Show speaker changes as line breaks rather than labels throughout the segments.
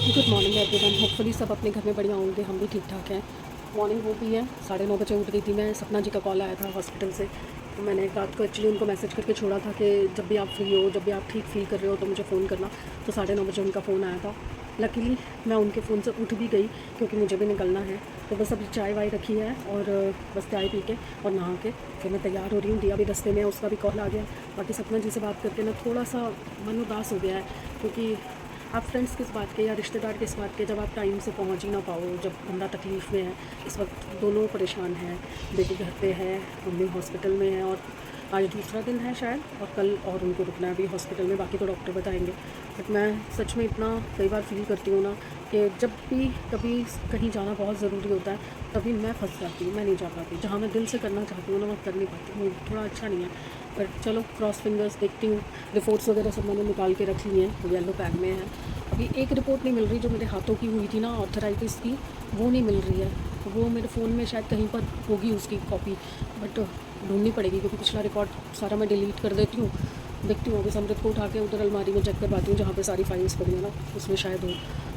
Good morning everyone. Hopefully सब अपने घर में बढ़िया होंगे, हम भी ठीक ठाक हैं। मॉर्निंग वो भी है, 9:30 बजे उठ गई थी मैं। सपना जी का कॉल आया था हॉस्पिटल से, तो मैंने रात को एक्चुअली उनको मैसेज करके छोड़ा था कि जब भी आप फ्री हो, जब भी आप ठीक फील कर रहे हो तो मुझे फ़ोन करना। तो 9:30 बजे उनका फ़ोन आया था। लकीली मैं उनके फ़ोन से उठ भी गई क्योंकि मुझे भी निकलना है। तो बस अभी चाय वाय रखी है और बस चाय पी के और नहा के फिर मैं तैयार हो रही हूँ। दिया भी रास्ते में, उसका भी कॉल आ गया। बाकी सपना जी से बात करके ना थोड़ा सा मन उदास हो गया है, क्योंकि आप फ्रेंड्स किस बात के या रिश्तेदार किस बात के, जब आप टाइम से पहुंच ही ना पाओ, जब बंदा तकलीफ़ में है। इस वक्त दोनों परेशान हैं, बेटी घर पे है, मम्मी हॉस्पिटल में है और आज दूसरा दिन है शायद, और कल और उनको रुकना है अभी हॉस्पिटल में, बाकी तो डॉक्टर बताएंगे। बट मैं सच में इतना कई बार फील करती हूँ ना कि जब भी कभी कहीं जाना बहुत ज़रूरी होता है तभी मैं फंस जाती हूँ, मैं नहीं जा पाती। जहाँ मैं दिल से करना चाहती हूँ ना, मैं कर नहीं पाती हूँ। थोड़ा अच्छा नहीं है, पर चलो क्रॉस फिंगर्स, देखती हूँ। रिपोर्ट्स वगैरह सब मैंने निकाल के रख ली हैं, वो येलो बैग में है। अभी एक रिपोर्ट नहीं मिल रही जो मेरे हाथों की हुई थी ना, ऑर्थराइटिस की, वो नहीं मिल रही है। वो मेरे फ़ोन में शायद कहीं पर होगी उसकी कॉपी, बट ढूंढनी पड़ेगी क्योंकि पिछला रिकॉर्ड सारा मैं डिलीट कर देती हूँ। देखती हूँ अभी समृत को उठा के उधर अलमारी में चेक करवाती हूँ जहाँ पे सारी फाइल्स पड़ी हैं ना, उसमें शायद हो।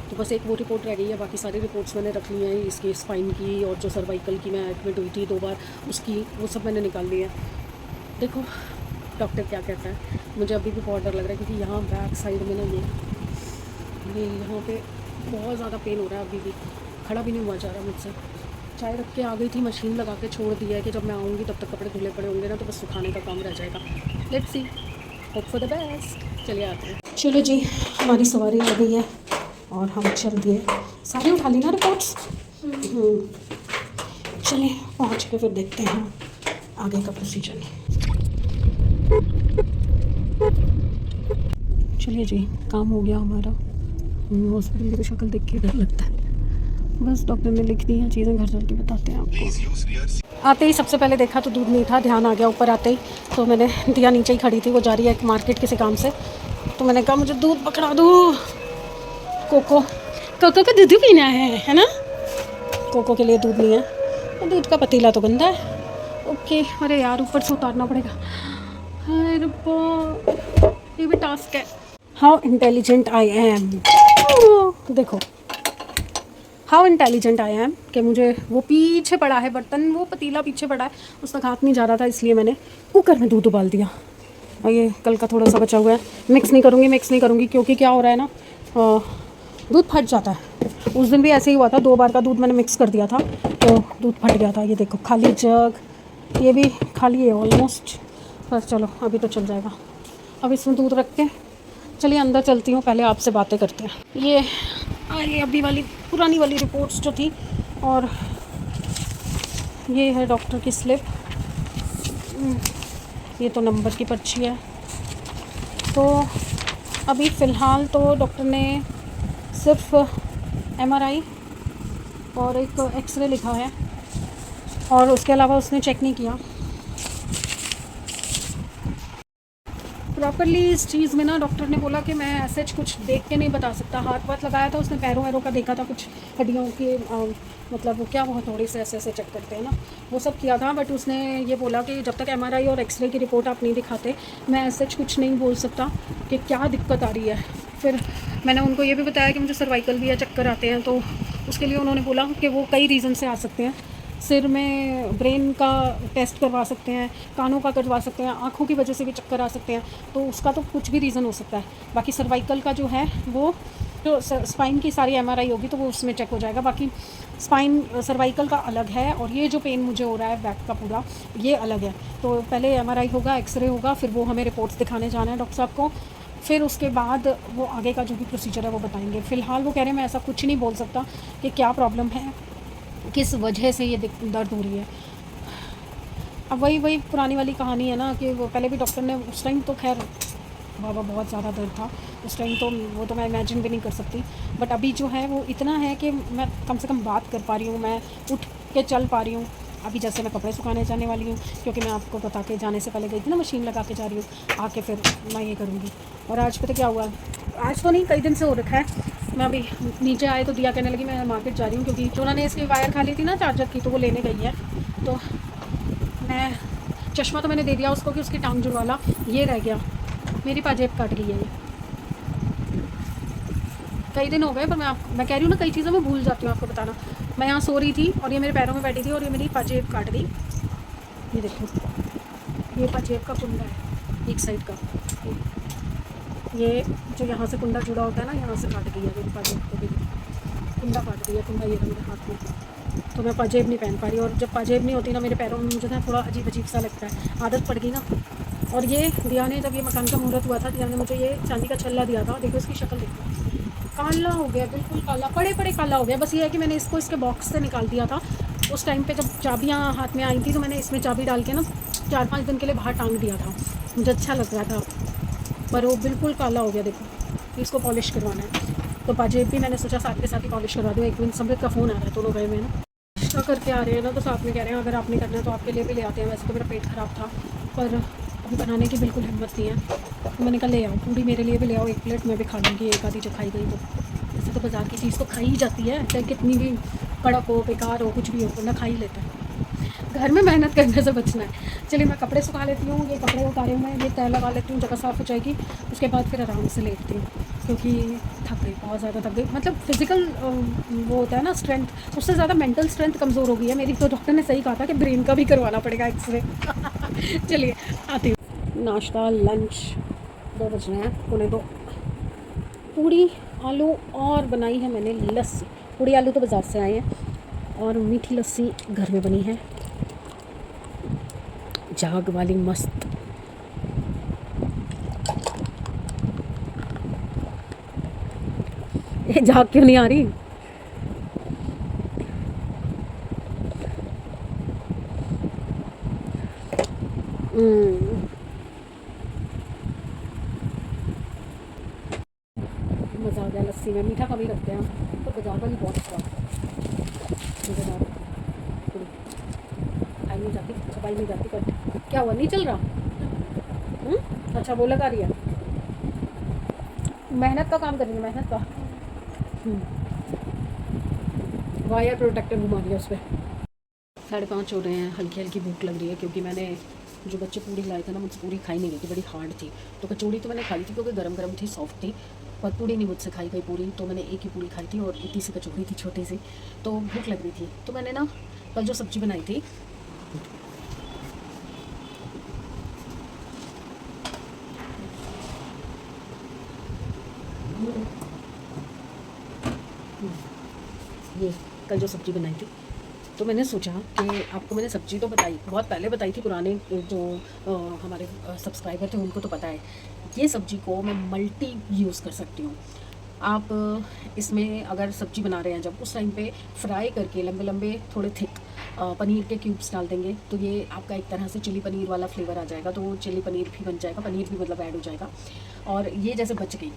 तो बस एक वो रिपोर्ट रह गई है, बाकी सारी रिपोर्ट्स मैंने रख ली हैं। इसकी स्पाइन की और जो सर्वाइकल की मैं एडमिट हुई थी 2 बार, उसकी, वो सब मैंने निकाल ली है। देखो डॉक्टर क्या कहता है। मुझे अभी भी बहुत डर लग रहा है क्योंकि यहाँ बैक साइड में ना ये यहाँ पे बहुत ज़्यादा पेन हो रहा है। अभी भी खड़ा भी नहीं हुआ जा रहा मुझसे। चाय रख के आ गई थी, मशीन लगा के छोड़ दिया है कि जब मैं आऊँगी तब तक कपड़े धुले पड़े होंगे ना, तो बस सुखाने का काम रह जाएगा। Let's see, hope for the best. चलिए आते हैं। चलो जी, हमारी सवारी आ गई है और हम चल दिए। सारी उठा ली ना रिपोर्ट्स। चलिए पहुँच के फिर देखते हैं आगे का प्रोसीजर। चलिए जी, काम हो गया हमारा। हॉस्पिटल की तो शक्ल देख के डर लगता है। बस डॉक्टर ने लिख दी हैं चीज़ें, घर चल के बताते हैं आपको। आते ही सबसे पहले देखा तो दूध नहीं था, ध्यान आ गया ऊपर आते ही। तो मैंने दिया नीचे ही खड़ी थी, वो जा रही है एक मार्केट किसी काम से, तो मैंने कहा मुझे दूध पकड़ा दो। कोको कोको का दूध पीना है ना। कोको के लिए दूध नहीं है, और दूध का पतीला तो गंदा है। ओके, अरे यार ऊपर से उतारना पड़ेगा। हाय रब्बा, ये भी टास्क है। How intelligent I am. देखो हाउ इंटेलिजेंट आई एम कि मुझे वो पीछे पड़ा है बर्तन, वो पतीला पीछे पड़ा है, उस तक हाथ नहीं जा रहा था, इसलिए मैंने कुकर में दूध उबाल दिया। और ये कल का थोड़ा सा बचा हुआ है, मिक्स नहीं करूँगी क्योंकि क्या हो रहा है ना, दूध फट जाता है। उस दिन भी ऐसे ही हुआ था, 2 बार का दूध मैंने मिक्स कर दिया था तो दूध फट गया था। ये देखो खाली जग, ये भी खाली है ऑलमोस्ट। बस चलो अभी तो चल जाएगा। अब इसमें दूध रख के चलिए अंदर चलती हूँ, पहले आपसे बातें करते हैं। ये अभी वाली पुरानी वाली रिपोर्ट्स जो थी, और ये है डॉक्टर की स्लिप। ये तो नंबर की पर्ची है। तो अभी फ़िलहाल तो डॉक्टर ने सिर्फ MRI और एक एक्सरे लिखा है, और उसके अलावा उसने चेक नहीं किया प्रॉपरली इस चीज़ में ना। डॉक्टर ने बोला कि मैं ऐसे कुछ देख के नहीं बता सकता। हाथ वाथ लगाया था उसने, पैरों वैरों का देखा था, कुछ हड्डियों के मतलब वो क्या वो थोड़ी से ऐसे चेक करते हैं ना, वो सब किया था। बट उसने ये बोला कि जब तक MRI और एक्सरे की रिपोर्ट आप नहीं दिखाते, मैं ऐसे कुछ नहीं बोल सकता कि क्या दिक्कत आ रही है। फिर मैंने उनको ये भी बताया कि मुझे सर्वाइकल भी है, चक्कर आते हैं, तो उसके लिए उन्होंने बोला कि वो कई रीज़न से आ सकते हैं। सिर में ब्रेन का टेस्ट करवा सकते हैं, कानों का करवा सकते हैं, आँखों की वजह से भी चक्कर आ सकते हैं, तो उसका तो कुछ भी रीज़न हो सकता है। बाकी सर्वाइकल का जो है वो जो स्पाइन की सारी MRI होगी तो वो उसमें चेक हो जाएगा। बाकी स्पाइन सर्वाइकल का अलग है, और ये जो पेन मुझे हो रहा है बैक का पूरा, ये अलग है। तो पहले MRI होगा, एक्सरे होगा, फिर वो हमें रिपोर्ट्स दिखाने जाना है डॉक्टर साहब को। फिर उसके बाद वो आगे का जो भी प्रोसीजर है वो बताएंगे। फ़िलहाल वो कह रहे हैं मैं ऐसा कुछ नहीं बोल सकता कि क्या प्रॉब्लम है, किस वजह से ये दर्द हो रही है। अब वही पुरानी वाली कहानी है ना कि वो पहले भी डॉक्टर ने, उस टाइम तो खैर बाबा बहुत ज़्यादा दर्द था उस टाइम, तो वो तो मैं इमेजिन भी नहीं कर सकती। बट अभी जो है वो इतना है कि मैं कम से कम बात कर पा रही हूँ, मैं उठ के चल पा रही हूँ। अभी जैसे मैं कपड़े सुखाने जाने वाली हूँ, क्योंकि मैं आपको बता के जाने से पहले गई थी ना, मशीन लगा के जा रही हूँ, आके फिर मैं ये करूँगी। और आज पता क्या हुआ, आज तो नहीं, कई दिन से हो रखा है। मैं अभी नीचे आए तो दिया कहने लगी मैं मार्केट जा रही हूँ, क्योंकि जो उन्होंने इसकी वायर खाली थी ना चार्जर की, तो वो लेने गई है। तो मैं चश्मा तो मैंने दे दिया उसको कि उसकी टांग जुड़वा ला, ये रह गया, मेरी पाजेब काट गई है ये। कई दिन हो गए, पर मैं कह रही हूँ ना, कई चीज़ें मैं भूल जाती हूँ आपको बताना। मैं यहाँ सो रही थी और ये मेरे पैरों में बैठी थी और ये मेरी पाजेब काट दी। ये देखो, ये पाजेब का कुंडा है एक साइड का, ये जो यहाँ से कुंडा जुड़ा होता है ना, यहाँ से काट दिया मेरी पाजेब को भी, कुंडा काट दिया। कुंडा ये मेरे हाथ में, तो मैं पाजेब नहीं पहन पा रही। और जब पाजेब नहीं होती ना मेरे पैरों में, मुझे ना थोड़ा अजीब अजीब सा लगता है, आदत पड़ गई ना। और ये दिया ने, जब ये मकान का मुहूर्त हुआ था, दिया ने मुझे ये चांदी का छल्ला दिया था। देखो इसकी शक्ल देखो, काला हो गया, बिल्कुल काला, पड़े पड़े काला हो गया। बस ये है कि मैंने इसको इसके बॉक्स से निकाल दिया था उस टाइम पे, जब चाबियाँ हाथ में आई थी, तो मैंने इसमें चाबी डाल के ना 4-5 दिन के लिए बाहर टांग दिया था, मुझे अच्छा लग रहा था। पर वो बिल्कुल काला हो गया। देखो इसको पॉलिश करवाना है, तो पाजेब भी मैंने सोचा साथ के साथ ही पॉलिश करवा दूँ। एक दिन समृद्ध का फ़ोन आ रहा है, दोनों गए हुए ना नाश्ता करके आ रहे हैं ना, तो साथ में कह रहे हैं अगर आपने करना है तो आपके लिए भी ले आते हैं। वैसे तो मेरा पेट ख़राब था, पर अभी बनाने की बिल्कुल हिम्मत नहीं है। तो मैंने कहा ले आओ, पूरी मेरे लिए भी ले आओ, 1 प्लेट मैं भी खा लूँगी, एक आधी जो खाई गई तो। वैसे तो बाज़ार की चीज़ तो खाई ही जाती है, चाहे कितनी भी कड़क हो, बेकार हो, कुछ भी हो, वरना खा ही लेते हैं। घर में मेहनत करने से बचना है। चलिए मैं कपड़े सुखा लेती हूँ, ये कपड़े उतारे हुए हैं, ये तय लगा लेती हूँ, जगह साफ़ हो जाएगी। उसके बाद फिर आराम से लेटती हूँ, क्योंकि थक गई, बहुत ज़्यादा थक गई। मतलब फिज़िकल वो होता है ना स्ट्रेंथ, उससे ज़्यादा मेंटल स्ट्रेंथ कमज़ोर हो गई है मेरी। तो डॉक्टर ने सही कहा था कि ब्रेन का भी करवाना पड़ेगा एक्सरे। चलिए आती हूँ। नाश्ता लंच 2 बज रहे हैं, 1:45। पूड़ी आलू और बनाई है मैंने लस्सी। पूड़ी आलू तो बाज़ार से आए हैं, और मीठी लस्सी घर में बनी है, झाग वाली मस्त। ये झाग क्यों नहीं आ रही? मज़ा आ गया लस्सी में, मीठा कम ही रखते हैं हम, तो बाजार वाली बहुत अच्छा मज़ेदार। पूरी खाई नहीं जाती, छपाई नहीं जाती, पर क्या हुआ, नहीं चल रहा? अच्छा वो लगा रही है, मेहनत का काम कर रही है, मेहनत का। वायर प्रोटेक्टर घुमा दिया उस पर। 5:30 हो रहे हैं, हल्की हल्की भूख लग रही है, क्योंकि मैंने जो बच्चे पूड़ी लाए थे ना, मुझसे पूड़ी खाई नहीं गई थी, बड़ी हार्ड थी। तो कचौड़ी तो मैंने खाई थी क्योंकि गरम गरम थी, सॉफ्ट थी, पर पूड़ी नहीं मुझसे खाई गई पूरी। तो मैंने एक ही पूड़ी खाई थी और इतनी सी कचौड़ी थी, छोटी सी, तो भूख लग रही थी। तो मैंने ना कल जो सब्ज़ी बनाई थी, ये कल जो सब्ज़ी बनाई थी, तो मैंने सोचा कि आपको मैंने सब्ज़ी तो बताई, बहुत पहले बताई थी, पुराने जो हमारे सब्सक्राइबर थे उनको तो पता है। ये सब्ज़ी को मैं मल्टी यूज़ कर सकती हूँ। आप इसमें अगर सब्ज़ी बना रहे हैं जब, उस टाइम पे फ्राई करके लंबे लंबे थोड़े थिक पनीर के क्यूब्स डाल देंगे, तो ये आपका एक तरह से चिली पनीर वाला फ्लेवर आ जाएगा, तो वो चिली पनीर भी बन जाएगा, पनीर भी मतलब ऐड हो जाएगा। और ये जैसे बच गई,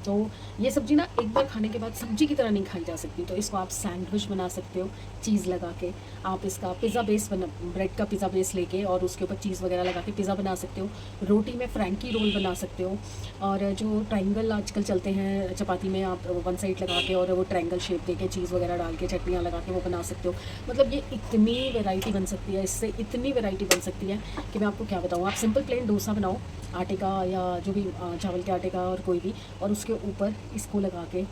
तो ये सब्ज़ी ना एक बार खाने के बाद सब्ज़ी की तरह नहीं खाई जा सकती। तो इसको आप सैंडविच बना सकते हो चीज़ लगा के। आप इसका पिज़्ज़ा बेस बना, ब्रेड का पिज़्ज़ा बेस लेके और उसके ऊपर चीज़ वगैरह लगा के पिज़्ज़ा बना सकते हो। रोटी में फ्रैंकी रोल बना सकते हो। और जो ट्रायंगल आजकल चलते हैं चपाती में, आप वन साइड लगा के और वो ट्रायंगल शेप दे के चीज़ वगैरह डाल के चटनियाँ लगा के वो बना सकते हो। मतलब ये इतनी वेराइटी बन सकती है, इससे इतनी वेराइटी बन सकती है कि मैं आपको क्या बताऊँ। आप सिंपल प्लेन डोसा बनाओ आटे का, या जो भी चावल के आटे का, और कोई भी, और उसके ऊपर इसको लगा के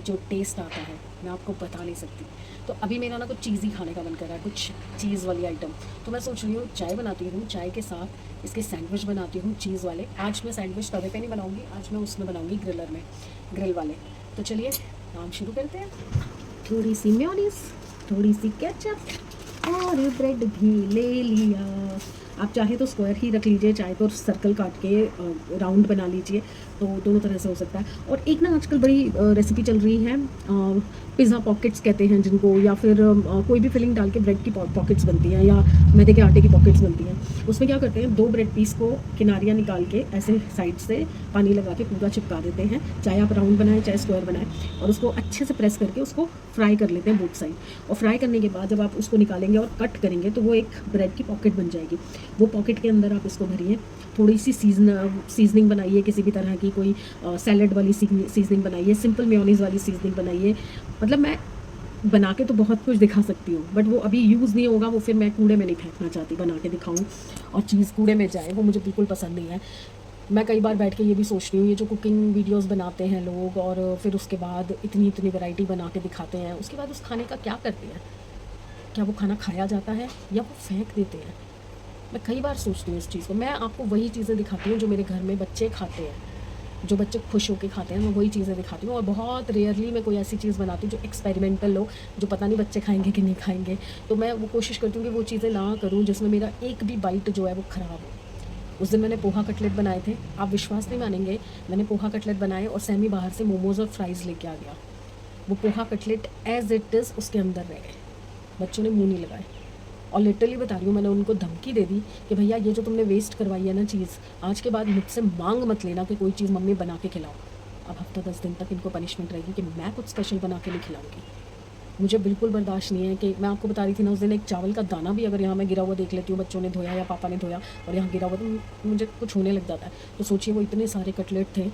जो टेस्ट आता है मैं आपको बता नहीं सकती। तो अभी मेरा ना कुछ चीज़ ही खाने का मन कर रहा है, कुछ चीज़ वाली आइटम। तो मैं सोच रही हूँ चाय बनाती हूँ, चाय के साथ इसके सैंडविच बनाती हूँ चीज़ वाले। आज मैं सैंडविच तवे पे नहीं बनाऊँगी, आज मैं उसमें बनाऊँगी ग्रिलर में, ग्रिल वाले। तो चलिए काम शुरू करते हैं। थोड़ी सी मेयोनीज, थोड़ी सी केचप, और ब्रेड भी ले लिया। आप चाहे तो स्क्वायर ही रख लीजिए, चाहे तो सर्कल काट के राउंड बना लीजिए, तो दोनों तरह से हो सकता है। और एक ना आजकल बड़ी रेसिपी चल रही है, पिज़्ज़ा पॉकेट्स कहते हैं जिनको, या फिर कोई भी फिलिंग डाल के ब्रेड की पॉकेट्स बनती हैं, या मैदे के आटे की पॉकेट्स बनती हैं। उसमें क्या करते हैं, 2 ब्रेड पीस को किनारियाँ निकाल के ऐसे साइड से पानी लगा के पूरा चिपका देते हैं, चाहे आप राउंड बनाएं चाहे स्क्वायर बनाएं, और उसको अच्छे से प्रेस करके उसको फ्राई कर लेते हैं बोथ साइड। और फ्राई करने के बाद जब आप उसको निकालेंगे और कट करेंगे, तो वो एक ब्रेड की पॉकेट बन जाएगी। वो पॉकेट के अंदर आप इसको भरिए, थोड़ी सी सीजनिंग बनाइए किसी भी तरह की, कोई सैलड वाली सीजनिंग बनाइए, सिंपल मेयोनीज़ वाली सीजनिंग बनाइए। मतलब मैं बना के तो बहुत कुछ दिखा सकती हूँ, बट वो अभी यूज़ नहीं होगा, वो फिर मैं कूड़े में नहीं फेंकना चाहती, बना के दिखाऊँ और चीज़ कूड़े में जाए, वो मुझे बिल्कुल पसंद नहीं है। मैं कई बार बैठ के ये भी सोचती हूँ, ये जो कुकिंग वीडियोस बनाते हैं लोग और फिर उसके बाद इतनी इतनी वैरायटी बना के दिखाते हैं, उसके बाद उस खाने का क्या करते हैं? क्या वो खाना खाया जाता है या वो फेंक देते हैं? मैं कई बार सोचती हूँ इस चीज़ को। मैं आपको वही चीज़ें दिखाती हूँ जो मेरे घर में बच्चे खाते हैं, जो बच्चे खुश होके खाते हैं, मैं वही चीज़ें दिखाती हूँ। और बहुत रेयरली मैं कोई ऐसी चीज़ बनाती हूँ जो एक्सपेरिमेंटल हो, जो पता नहीं बच्चे खाएंगे कि नहीं खाएंगे। तो मैं वो कोशिश करती हूँ कि वो चीज़ें ना करूँ जिसमें मेरा एक भी बाइट जो है वो ख़राब हो। उस दिन मैंने पोहा कटलेट बनाए थे, आप विश्वास नहीं मानेंगे, मैंने पोहा कटलेट बनाए और सैमी बाहर से मोमोज़ और फ्राइज़ लेके आ गया। वो poha cutlet as it is उसके अंदर रह गए, बच्चों ने मुँह नहीं लगाए। और लिटरली बता रही हूँ, मैंने उनको धमकी दे दी कि भैया ये जो तुमने वेस्ट करवाई है ना चीज़, आज के बाद मुझसे मांग मत लेना कि कोई चीज़ मम्मी बना के खिलाओ। अब हफ्ता 10 दिन तक इनको पनिशमेंट रहेगी कि मैं कुछ स्पेशल बना के नहीं खिलाऊंगी। मुझे बिल्कुल बर्दाश्त नहीं है कि मैं आपको बता रही थी ना उस दिन, एक चावल का दाना भी अगर यहाँ मैं गिरा हुआ देख लेती हूँ, बच्चों ने धोया या पापा ने धोया और यहाँ गिरा हुआ, तो मुझे कुछ होने लग जाता है। तो सोचिए वो इतने सारे कटलेट थे,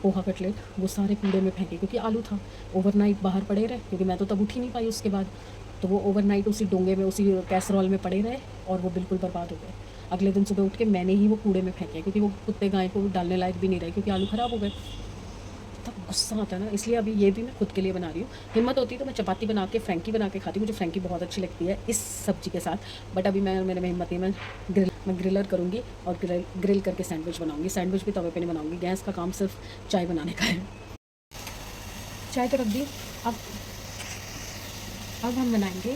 पोहा कटलेट, वो सारे कूड़े में फेंके क्योंकि आलू था। ओवरनाइट बाहर पड़े रहे क्योंकि मैं तो तब उठ ही नहीं पाई उसके बाद। तो वो ओवरनाइट उसी डोंगे में, उसी कैसरोल में पड़े रहे और वो बिल्कुल बर्बाद हो गए। अगले दिन सुबह उठ के मैंने ही वो कूड़े में फेंके क्योंकि वो कुत्ते गाय को डालने लायक भी नहीं रहे क्योंकि आलू ख़राब हो गए। तब गुस्सा आता है ना, इसलिए अभी ये भी मैं खुद के लिए बना रही हूँ। हिम्मत होती तो मैं चपाती बना के फ्रैंकी बना के खाती, मुझे फ्रैंकी बहुत अच्छी लगती है इस सब्ज़ी के साथ। बट अभी मेरे में हिम्मत नहीं, मैं ग्रिलर करूँगी और ग्रिल करके सैंडविच बनाऊँगी। सैंडविच भी तवे पे नहीं बनाऊँगी, गैस का काम सिर्फ चाय बनाने का है। चाय तो रख दी, अब हम बनाएंगे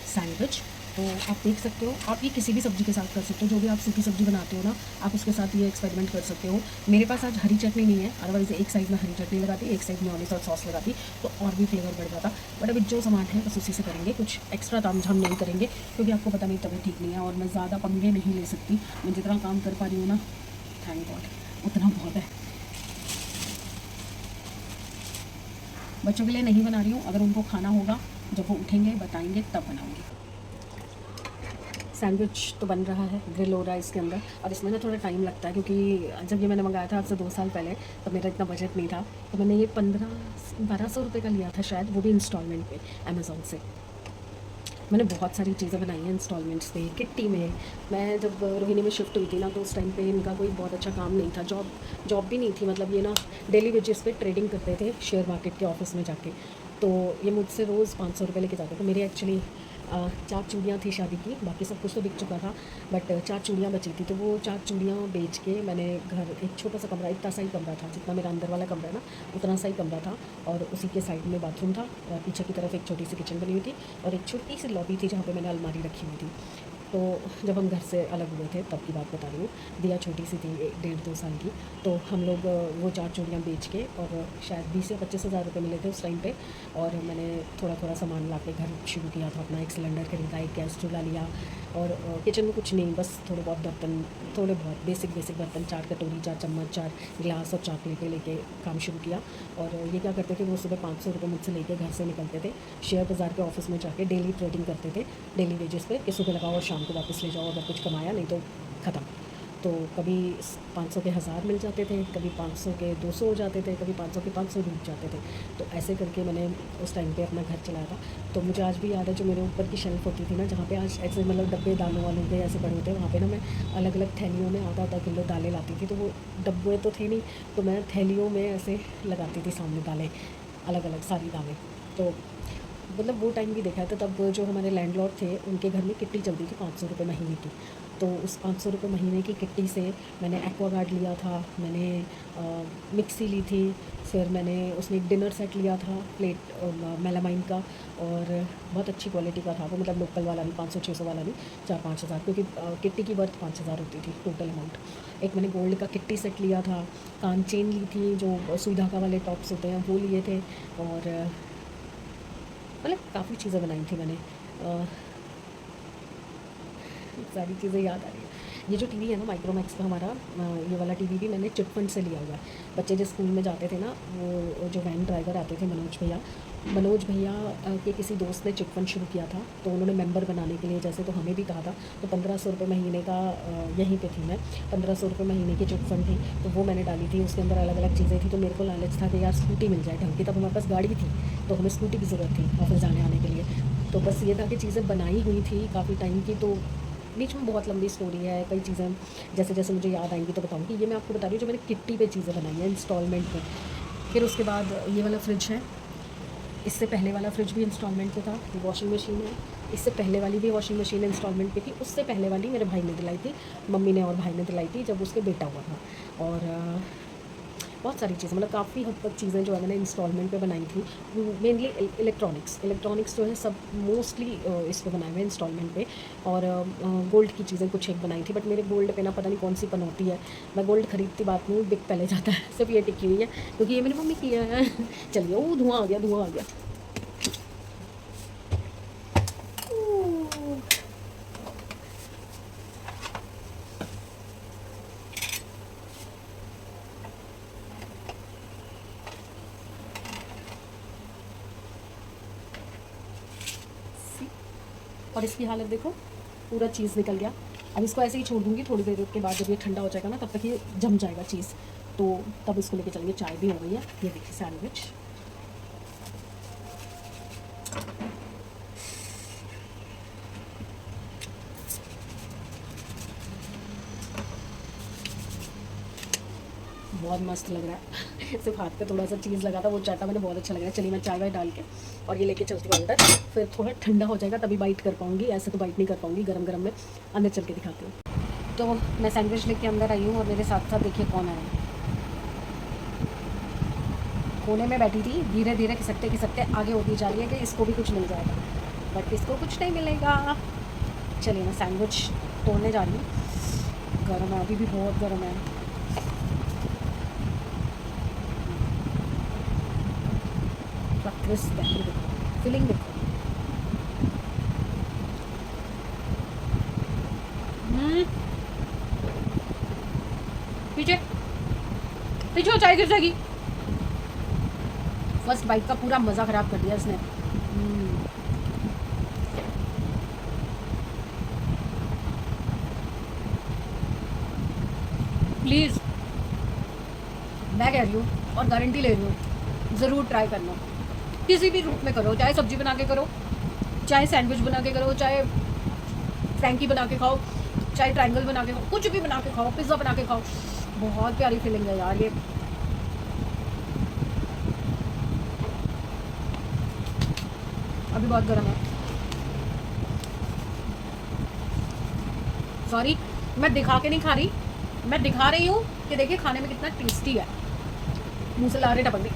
सैंडविच। तो आप देख सकते हो, आप ये किसी भी सब्ज़ी के साथ कर सकते हो, जो भी आप सूखी सब्ज़ी बनाते हो ना, आप उसके साथ ये एक्सपेरिमेंट कर सकते हो। मेरे पास आज हरी चटनी नहीं है, अदरवाइज़ एक साइड में हरी चटनी लगाती, एक साइड में ऑनियन और सॉस लगाती तो और भी फ्लेवर बढ़ जाता। बट अभी जो सामान है बस उसी से करेंगे, कुछ एक्स्ट्रा तामझाम नहीं करेंगे क्योंकि आपको पता नहीं तबीयत ठीक नहीं है और मैं ज़्यादा पंगे नहीं ले सकती। मैं जितना काम कर पा रही हूँ ना, थैंक गॉड, उतना बहुत है। बच्चों के लिए नहीं बना रही हूँ, अगर उनको खाना होगा जब वो उठेंगे बताएंगे तब बनाऊँगी। सैंडविच तो बन रहा है, ग्रिल हो रहा है इसके अंदर। और इसमें ना थोड़ा टाइम लगता है क्योंकि जब ये मैंने मंगाया था आज से 2 साल पहले, तो मेरा इतना बजट नहीं था, तो मैंने ये 1200 रुपये का लिया था शायद, वो भी इंस्टॉलमेंट पे अमेज़ॉन से। मैंने बहुत सारी चीज़ें बनाई हैं इंस्टॉलमेंट्स पे, किट्टी में। मैं जब रोहिणी में शिफ्ट हुई थी ना, तो उस टाइम पे इनका कोई बहुत अच्छा काम नहीं था, जॉब भी नहीं थी, मतलब ये ना डेली वेजेस पे ट्रेडिंग करते थे शेयर मार्केट के ऑफिस में जाके। तो ये मुझसे रोज़ 500 रुपये लेके जाते थे। मेरी एक्चुअली 4 चूड़ियाँ थी शादी की, बाकी सब कुछ तो बिक चुका था, बट 4 चूड़ियाँ बची थी। तो वो 4 चूड़ियाँ बेच के मैंने घर, एक छोटा सा कमरा, इतना सा ही कमरा था जितना मेरा अंदर वाला कमरा है ना, उतना सा ही कमरा था और उसी के साइड में बाथरूम था और पीछे की तरफ एक छोटी सी किचन बनी हुई थी और एक छोटी सी लॉबी थी जहाँ पे मैंने अलमारी रखी हुई थी। तो जब हम घर से अलग हुए थे तब की बात बता रही हूँ, दिया छोटी सी थी, 1.5-2 साल की। तो हम लोग वो 4 चूड़ियाँ बेच के, और शायद 20 या 25 हज़ार रुपये मिले थे उस टाइम पे, और मैंने थोड़ा थोड़ा सामान ला के घर शुरू किया था अपना। एक सिलेंडर खरीदा, एक गैस चूल्हा लिया और किचन में कुछ नहीं, बस थोड़े बहुत बर्तन, थोड़े बहुत बेसिक बर्तन, 4 कटोरी, 4 चम्मच, 4 गिलास और 4 प्लेटें लेके काम शुरू किया। और ये क्या करते थे, वो सुबह 500 रुपये मुझसे लेके घर से निकलते थे, शेयर बाज़ार के ऑफिस में जाके डेली ट्रेडिंग करते थे, डेली वेजेस पे, कि सुबह लगाओ और शाम को वापस ले जाओ, अगर कुछ कमाया नहीं तो ख़त्म। तो कभी 500 के 1000 मिल जाते थे, कभी 500 के 200 हो जाते थे, कभी 500 के 500 डूब जाते थे। तो ऐसे करके मैंने उस टाइम पे अपना घर चलाया था। तो मुझे आज भी याद है, जो मेरे ऊपर की शेल्फ होती थी ना, जहाँ पे आज ऐसे मतलब डब्बे दालों वालों के ऐसे पड़े होते हैं, वहाँ पे ना मैं अलग अलग थैलियों में आधा किलो दालें लाती थी। तो वो डब्बे तो थे नहीं, तो मैं थैलियों में ऐसे लगाती थी सामने दालें, अलग अलग सारी दालें। तो मतलब वो टाइम भी देखा है। तो तब जो हमारे लैंडलॉर्ड थे, उनके घर में किट्टी चलती थी 500 रुपये महीने की। तो उस 500 रुपये महीने की किट्टी से मैंने एक्वागार्ड लिया था, मैंने मिक्सी ली थी, फिर मैंने उसमें एक डिनर सेट लिया था, प्लेट मेलामाइन का, और बहुत अच्छी क्वालिटी का था वो, मतलब लोकल वाला नहीं, 500-600 वाला नहीं, 4-5 हज़ार, क्योंकि किट्टी की वर्थ 5 हज़ार होती थी टोटल अमाउंट। एक मैंने गोल्ड का किट्टी सेट लिया था, कान चेन ली थी, जो सुई धागा वाले टॉप्स होते हैं वो लिए थे, और मतलब काफ़ी चीज़ें बनाई थी मैंने। सारी चीज़ें याद आ रही है। ये जो टीवी है ना, माइक्रोमैक्स का हमारा, ये वाला टीवी भी मैंने चिट फंड से लिया हुआ है। बच्चे जो स्कूल में जाते थे ना, वो जो वैन ड्राइवर आते थे, मनोज भैया के किसी दोस्त ने चिट फंड शुरू किया था, तो उन्होंने मेंबर बनाने के लिए जैसे तो हमें भी कहा था, तो 1500 रुपये महीने का, यहीं पे थी मैं, 1500 रुपये महीने की चिट फंड थी, तो वो मैंने डाली थी। उसके अंदर अलग अलग चीज़ें थी, तो मेरे को लालच था कि यार स्कूटी मिल जाए ढंग की, तब हमारे पास गाड़ी थी, तो हमें स्कूटी की ज़रूरत थी ऑफिस जाने आने के लिए। तो बस ये था कि चीज़ें बनाई हुई थी काफ़ी टाइम की, तो बीच में बहुत लंबी स्टोरी है, कई चीज़ें जैसे जैसे मुझे याद आएंगी तो बताऊँगी। ये मैं आपको बता रही हूँ जो मैंने किट्टी पे चीज़ें बनाई हैं इंस्टॉलमेंट में। फिर उसके बाद ये वाला फ्रिज है, इससे पहले वाला फ्रिज भी इंस्टॉलमेंट पे था। वॉशिंग मशीन है, इससे पहले वाली भी वॉशिंग मशीन इंस्टॉलमेंट पे थी। उससे पहले वाली मेरे भाई ने दिलाई थी, मम्मी ने और भाई ने दिलाई थी जब उसके बेटा हुआ था। और बहुत सारी चीज़ें, मतलब काफ़ी हद तक चीज़ें जो है मैंने इंस्टॉलमेंट पे बनाई थी। मेनली इलेक्ट्रॉनिक्स जो है सब मोस्टली इस पे बनाए हुए इंस्टॉलमेंट पे। और गोल्ड की चीज़ें कुछ एक बनाई थी, बट मेरे गोल्ड पे ना पता नहीं कौन सी पनौती है, मैं गोल्ड खरीदती बात नहीं, बिक पहले जाता है। सिर्फ ये टिकी हुई है क्योंकि ये मेरी मम्मी की है। चलिए, वो धुआं आ गया, धुआं आ गया। और इसकी हालत देखो, पूरा चीज़ निकल गया। अब इसको ऐसे ही छोड़ दूँगी, थोड़ी देर के बाद जब ये ठंडा हो जाएगा ना तब तक ये जम जाएगा चीज़, तो तब इसको लेके चलेंगे। चाय भी हो गई है, ये देखिए सैंडविच। बहुत मस्त लग रहा है। सिर्फ हाथ पे थोड़ा सा चीज़ लगा था, वो चाटा मैंने, बहुत अच्छा लग रहा है। चलिए मैं चाय वाय डाल के और ये लेके चलती हूँ अंदर, फिर थोड़ा ठंडा हो जाएगा तभी बाइट कर पाऊँगी, ऐसे तो बाइट नहीं कर पाऊँगी गरम गरम में। अंदर चल के दिखाती हूँ। तो मैं सैंडविच लेके अंदर आई हूँ और मेरे साथ साथ देखिए कौन आया। कोने में बैठी थी, धीरे धीरे खिसकते आगे होती जा रही है कि इसको भी कुछ मिल जाएगा, बट इसको कुछ नहीं मिलेगा। चलिए मैं सैंडविच तोड़ने जा रही हूँ। गर्म है, अभी भी बहुत गर्म है। क्रिस्प है, देखो फिलिंग देखो। पीछे पीछे हो, चाय गिर जाएगी। फर्स्ट बाइट का पूरा मज़ा ख़राब कर दिया इसने। प्लीज़, मैं कह रही हूँ और गारंटी ले रही हूँ, ज़रूर ट्राई करना। किसी भी रूप में करो, चाहे सब्जी बना के करो, चाहे सैंडविच बना के करो, चाहे फ्रैंकी बना के खाओ, चाहे ट्रायंगल बना के खाओ, कुछ भी बना के खाओ, पिज़्ज़ा बना के खाओ। बहुत प्यारी फीलिंग है यार ये। अभी बहुत गर्म है, सॉरी, मैं दिखा के नहीं खा रही, मैं दिखा रही हूँ कि देखिए खाने में कितना टेस्टी है। मुँह से लारे टपक गई।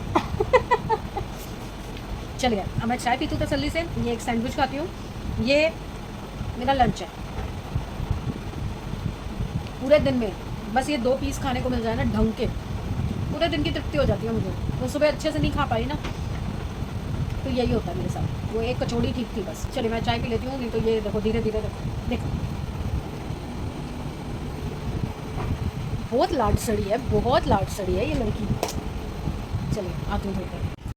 चलिए अब मैं चाय पीती हूँ तसल्ली से, ये एक सैंडविच खाती हूँ, ये मेरा लंच है। पूरे दिन में बस ये 2 पीस खाने को मिल जाए ना ढंग के, पूरे दिन की तृप्ति हो जाती है मुझे। मैं सुबह अच्छे से नहीं खा पाई ना, तो यही होता है मेरे साथ। वो एक कचौड़ी ठीक थी बस। चलिए मैं चाय पी लेती हूँ, नहीं तो ये देखो धीरे धीरे देखो बहुत लाडसड़ी है, बहुत लाडसड़ी है ये लड़की। चलिए आती हूँ।